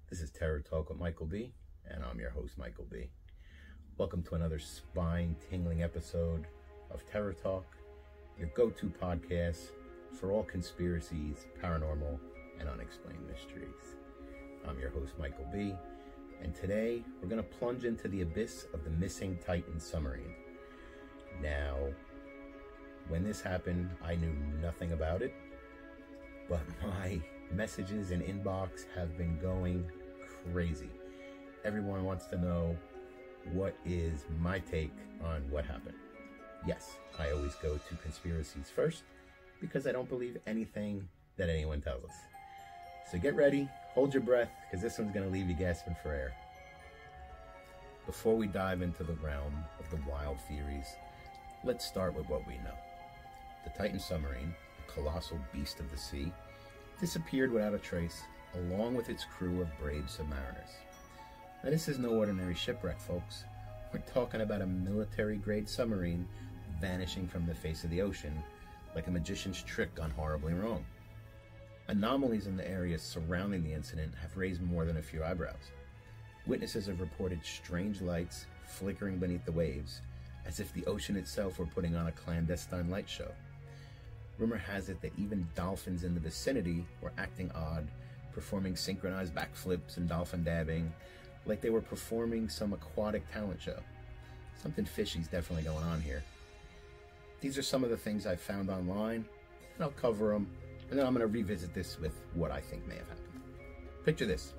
This is Terror Talk with Michael B, and I'm your host, Michael B. Welcome to another spine-tingling episode of Terror Talk, your go-to podcast for all conspiracies, paranormal, and unexplained mysteries. I'm your host, Michael B, and today we're going to plunge into the abyss of the missing Titan submarine. Now, when this happened, I knew nothing about it, but my messages and inbox have been going crazy. Everyone wants to know what is my take on what happened. Yes, I always go to conspiracies first because I don't believe anything that anyone tells us. So get ready, hold your breath, because this one's going to leave you gasping for air. Before we dive into the realm of the wild theories, let's start with what we know. The Titan submarine, a colossal beast of the sea, disappeared without a trace, along with its crew of brave submariners. Now, this is no ordinary shipwreck, folks. We're talking about a military-grade submarine vanishing from the face of the ocean like a magician's trick gone horribly wrong. Anomalies in the area surrounding the incident have raised more than a few eyebrows. Witnesses have reported strange lights flickering beneath the waves, as if the ocean itself were putting on a clandestine light show. Rumor has it that even dolphins in the vicinity were acting odd, performing synchronized backflips and dolphin dabbing, like they were performing some aquatic talent show. Something fishy's definitely going on here. These are some of the things I found online, and I'll cover them, and then I'm going to revisit this with what I think may have happened. Picture this.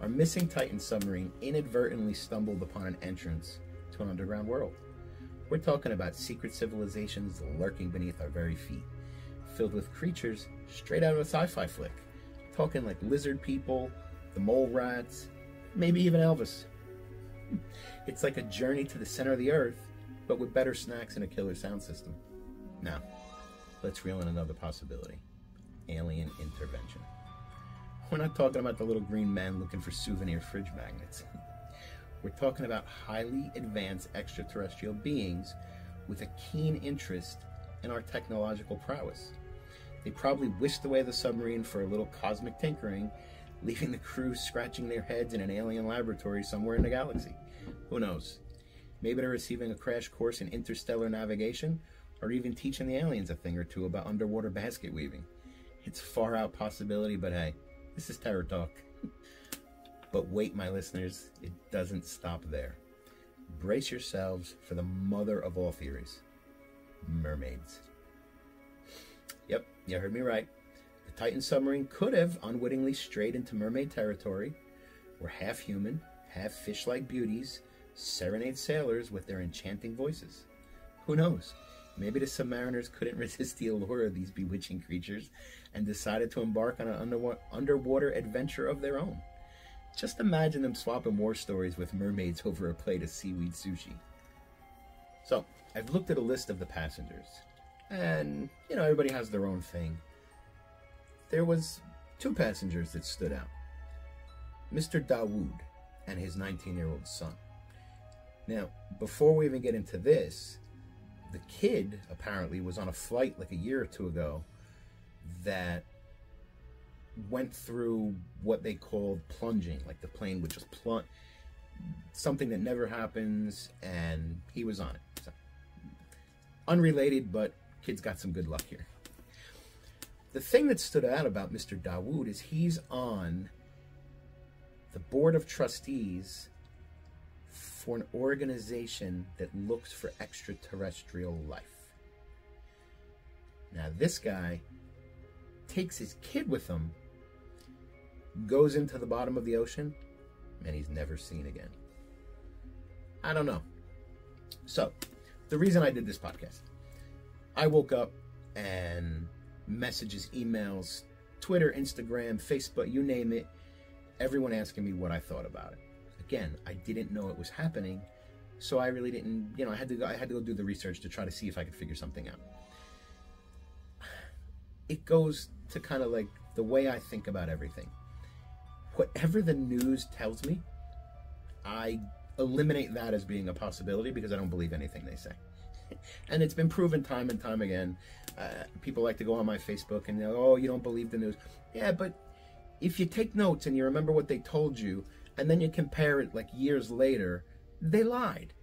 Our missing Titan submarine inadvertently stumbled upon an entrance to an underground world. We're talking about secret civilizations lurking beneath our very feet, filled with creatures straight out of a sci-fi flick. Talking like lizard people, the mole rats, maybe even Elvis. It's like a journey to the center of the earth, but with better snacks and a killer sound system. Now, let's reel in another possibility. Alien intervention. We're not talking about the little green men looking for souvenir fridge magnets. We're talking about highly advanced extraterrestrial beings with a keen interest in our technological prowess. They probably whisked away the submarine for a little cosmic tinkering, leaving the crew scratching their heads in an alien laboratory somewhere in the galaxy. Who knows? Maybe they're receiving a crash course in interstellar navigation, or even teaching the aliens a thing or two about underwater basket weaving. It's a far out possibility, but hey, this is Terror Talk. But wait, my listeners, it doesn't stop there. Brace yourselves for the mother of all theories. Mermaids. Yep, you heard me right. The Titan submarine could have unwittingly strayed into mermaid territory, where half human, half fish-like beauties serenade sailors with their enchanting voices. Who knows? Maybe the submariners couldn't resist the allure of these bewitching creatures and decided to embark on an underwater adventure of their own. Just imagine them swapping war stories with mermaids over a plate of seaweed sushi. So, I've looked at a list of the passengers. And, everybody has their own thing. There was 2 passengers that stood out. Mr. Dawood and his 19-year-old son. Now, before we even get into this, the kid apparently was on a flight like a year or 2 ago that went through what they called plunging. Like the plane would just plunge. Something that never happens, and he was on it. So, unrelated, but kid's got some good luck here. The thing that stood out about Mr. Dawood is he's on the board of trustees for an organization that looks for extraterrestrial life. Now, this guy takes his kid with him, goes into the bottom of the ocean, and he's never seen again. I don't know. So, the reason I did this podcast, I woke up and messages, emails, Twitter, Instagram, Facebook, you name it, everyone asking me what I thought about it. Again, I didn't know it was happening, so I really didn't, I had to go do the research to try to see if I could figure something out. It goes to kind of like the way I think about everything. Whatever the news tells me, I eliminate that as being a possibility because I don't believe anything they say. And it's been proven time and time again. People like to go on my Facebook and they're, oh, you don't believe the news. Yeah, but if you take notes and you remember what they told you, and then you compare it like years later, they lied.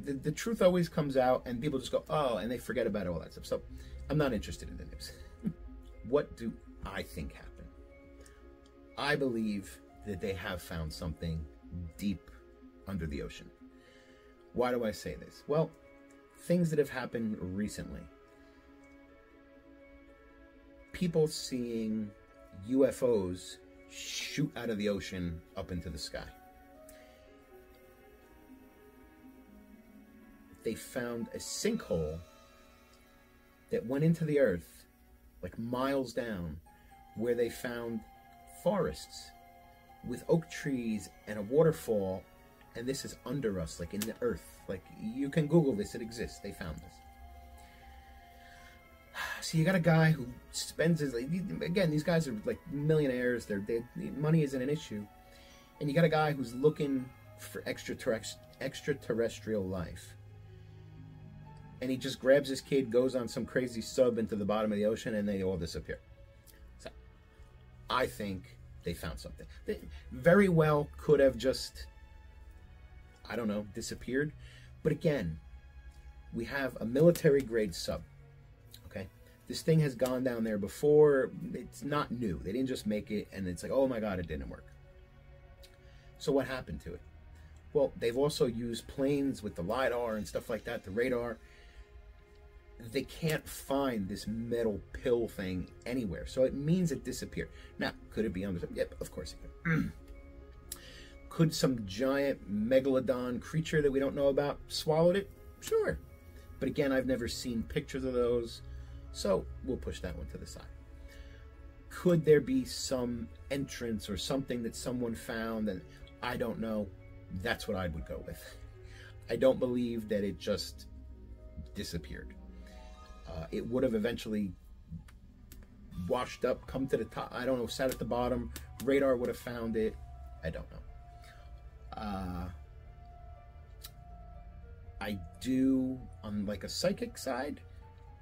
The truth always comes out, and people just go, oh, and they forget about all that stuff. So I'm not interested in the news. What do I think happened? I believe that they have found something deep under the ocean. Why do I say this? Well, things that have happened recently. People seeing UFOs shoot out of the ocean up into the sky. They found a sinkhole that went into the earth, like miles down, where they found forests with oak trees and a waterfall, and this is under us, like in the earth. Like, you can Google this, it exists. They found this. So you got a guy who spends his, again, these guys are like millionaires, money isn't an issue, and you got a guy who's looking for extraterrestrial life, and he just grabs his kid, goes on some crazy sub into the bottom of the ocean, and they all disappear. So I think they found something. They very well could have just, I don't know, disappeared. But again, we have a military grade sub. Okay, this thing has gone down there before. It's not new. They didn't just make it and it's like, oh my God, it didn't work. So what happened to it? Well, they've also used planes with the LiDAR and stuff like that, the radar. They can't find this metal pill thing anywhere. So it means it disappeared. Now, could it be on the... Yep, of course it could. Could some giant megalodon creature that we don't know about swallowed it? Sure. But again, I've never seen pictures of those, so we'll push that one to the side. Could there be some entrance or something that someone found and I don't know? That's what I would go with. I don't believe that it just disappeared. It would have eventually washed up, come to the top, I don't know, sat at the bottom, radar would have found it, I don't know. I do, on like a psychic side,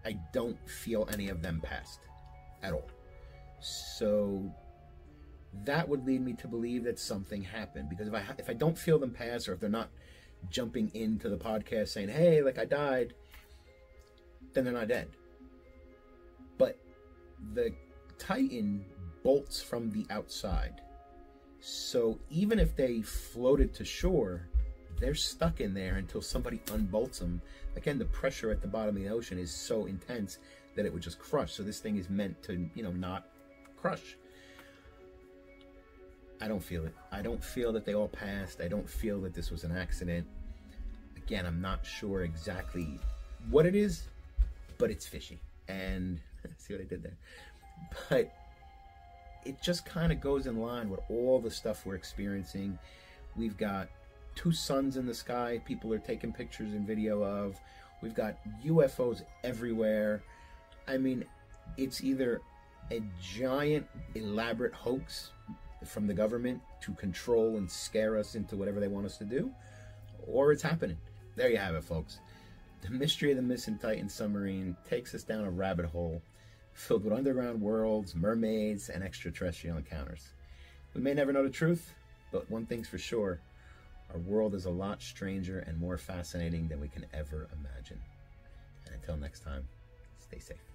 I don't feel any of them passed at all. So that would lead me to believe that something happened, because if I don't feel them pass, or if they're not jumping into the podcast saying, hey, like I died, then they're not dead. But the Titan bolts from the outside. So even if they floated to shore, they're stuck in there until somebody unbolts them. Again, the pressure at the bottom of the ocean is so intense that it would just crush. So this thing is meant to, not crush. I don't feel it. I don't feel that they all passed. I don't feel that this was an accident. Again, I'm not sure exactly what it is, but it's fishy. And see what I did there? But it just kind of goes in line with all the stuff we're experiencing. We've got 2 suns in the sky people are taking pictures and video of. We've got UFOs everywhere. I mean, it's either a giant elaborate hoax from the government to control and scare us into whatever they want us to do, or it's happening. There you have it, folks. The mystery of the missing Titan submarine takes us down a rabbit hole filled with underground worlds, mermaids, and extraterrestrial encounters. We may never know the truth, but one thing's for sure: our world is a lot stranger and more fascinating than we can ever imagine. And until next time, stay safe.